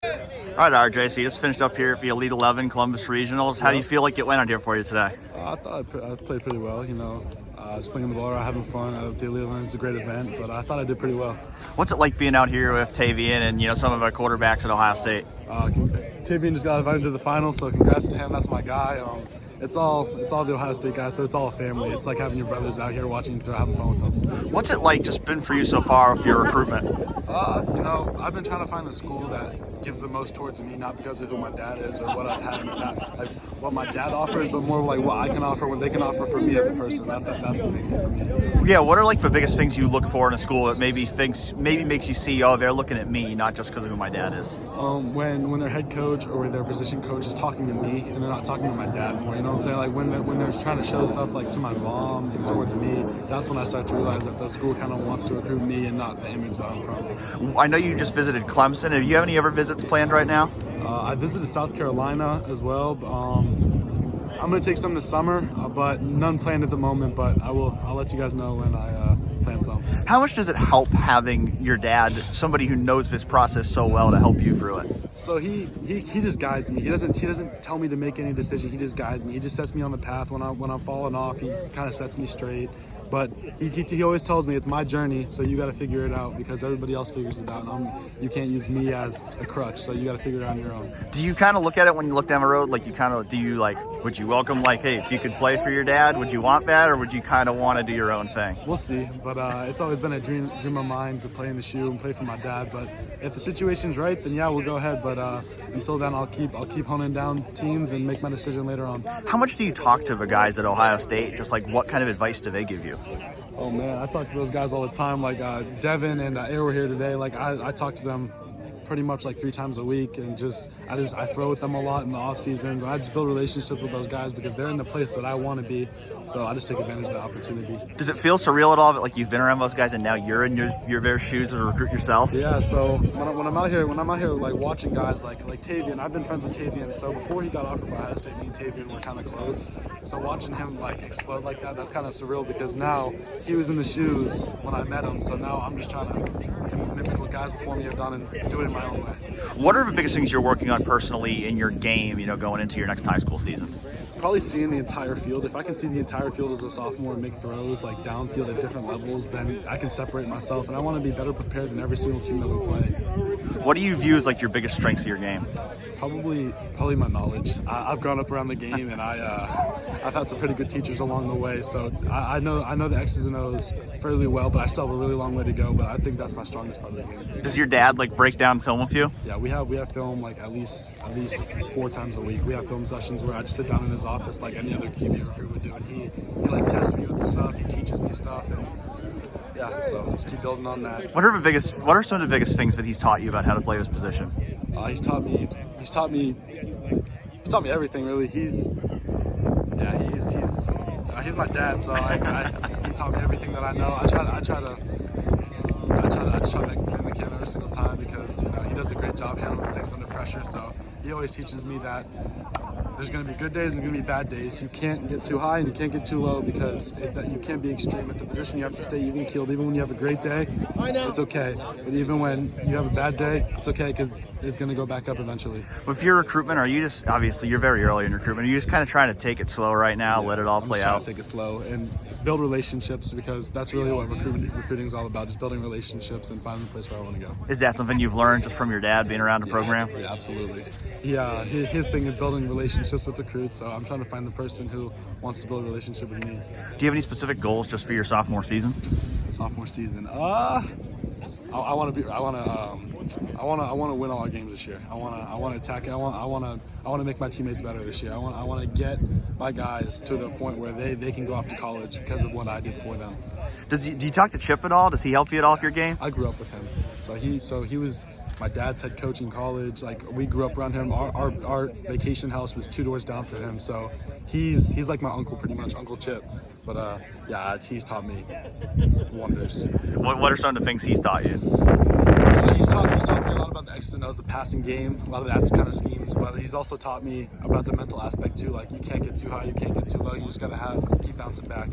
All right, RJ, so you just finished up here at the Elite 11 Columbus Regionals. How do you feel like it went out here for you today? I thought I played pretty well, just slinging the ball around, having fun. The Elite 11 is a great event, but I thought I did pretty well. What's it like being out here with Tavian and some of our quarterbacks at Ohio State? Tavian just got invited to the finals, so congrats to him. That's my guy. It's all the Ohio State guys, so it's all a family. It's like having your brothers out here watching you throw, having fun with them. What's it like just been for you so far with your recruitment? I've been trying to find the school that gives the most towards me, not because of who my dad is or what I've had in the past, like what my dad offers, but more like what I can offer, what they can offer for me as a person. That's the big thing for me. Yeah, what are like the biggest things you look for in a school that maybe makes you see, oh, they're looking at me, not just because of who my dad is? When their head coach or their position coach is talking to me and they're not talking to my dad anymore, you know what I'm saying? Like when they're trying to show stuff like to my mom and towards me, that's when I start to realize that the school kind of wants to recruit me and not the image that I'm from. I know you just visited Clemson. Have you have any other visits planned right now? I visited South Carolina as well. I'm going to take some this summer, but none planned at the moment. But I'll let you guys know when I plan some. How much does it help having your dad, somebody who knows this process so well, to help you through it? So he just guides me. He doesn't tell me to make any decision. He just guides me. He just sets me on the path when I'm falling off. He kind of sets me straight. But he always tells me it's my journey, so you got to figure it out because everybody else figures it out. And you can't use me as a crutch, so you got to figure it out on your own. Do you kind of look at it when you look down the road? Like would you welcome, like, hey, if you could play for your dad, would you want that, or would you kind of want to do your own thing? We'll see, but it's always been a dream of mine to play in the shoe and play for my dad. But if the situation's right, then yeah, we'll go ahead. But until then, I'll keep honing down teams and make my decision later on. How much do you talk to the guys at Ohio State? Just like what kind of advice do they give you? Oh man, I talk to those guys all the time. Like Devin and Air were here today. Like I talk to them pretty much like 3 times a week, and I throw with them a lot in the off season. I just build relationships with those guys because they're in the place that I want to be. So I just take advantage of the opportunity. Does it feel surreal at all that like you've been around those guys and now you're in their shoes as a recruit yourself? Yeah. So when I'm out here like watching guys like Tavian, I've been friends with Tavian. So before he got offered by Ohio State, me and Tavian were kind of close. So watching him like explode like that's kind of surreal because now he was in the shoes when I met him. So now I'm just trying to mimic what guys before me have done and do it in my own way. What are the biggest things you're working on personally in your game, going into your next high school season? Probably seeing the entire field. If I can see the entire field as a sophomore and make throws like downfield at different levels, then I can separate myself, and I want to be better prepared than every single team that we play. What do you view as like your biggest strengths of your game? Probably my knowledge. I've grown up around the game, and I've had some pretty good teachers along the way. So I know the X's and O's fairly well, but I still have a really long way to go. But I think that's my strongest part of the game. Does your dad like break down film with you? Yeah, we have film like at least 4 times a week. We have film sessions where I just sit down in his office like any other QB recruit would do, and he like tests me with stuff. He teaches me stuff, and yeah, so just keep building on that. What are some of the biggest things that he's taught you about how to play this position? He's taught me everything really. He's my dad, so he's taught me everything that I know. I try to mimic him every single time because he does a great job handling things under pressure. So he always teaches me that there's going to be good days and there's going to be bad days. You can't get too high and you can't get too low because you can't be extreme at the position. You have to stay even keeled. Even when you have a great day, it's okay. But even when you have a bad day, it's okay because it's going to go back up eventually. With your recruitment, are you just, obviously you're very early in recruitment, are you just kind of trying to take it slow right now, let it all play out? I'm just trying to take it slow and build relationships because that's really what recruiting is all about, just building relationships and finding the place where I want to go. Is that something you've learned just from your dad being around the program? Yeah, absolutely. Yeah, his thing is building relationships with recruits, so I'm trying to find the person who wants to build a relationship with me. Do you have any specific goals just for your sophomore season? Sophomore season, I want to win all our games this year. I want to attack it. I want to make my teammates better this year. I want to get my guys to the point where they can go off to college because of what I did for them. Do you talk to Chip at all? Does he help you at all with your game? I grew up with him, so he was my dad's head coach in college. Like we grew up around him. Our vacation house was 2 doors down from him, so he's like my uncle pretty much, Uncle Chip. But yeah, he's taught me wonders. What are some of the things he's taught you? He's taught me a lot about the X's and O's, the passing game, a lot of that kind of schemes. But he's also taught me about the mental aspect too. Like you can't get too high, you can't get too low. You just gotta keep bouncing back.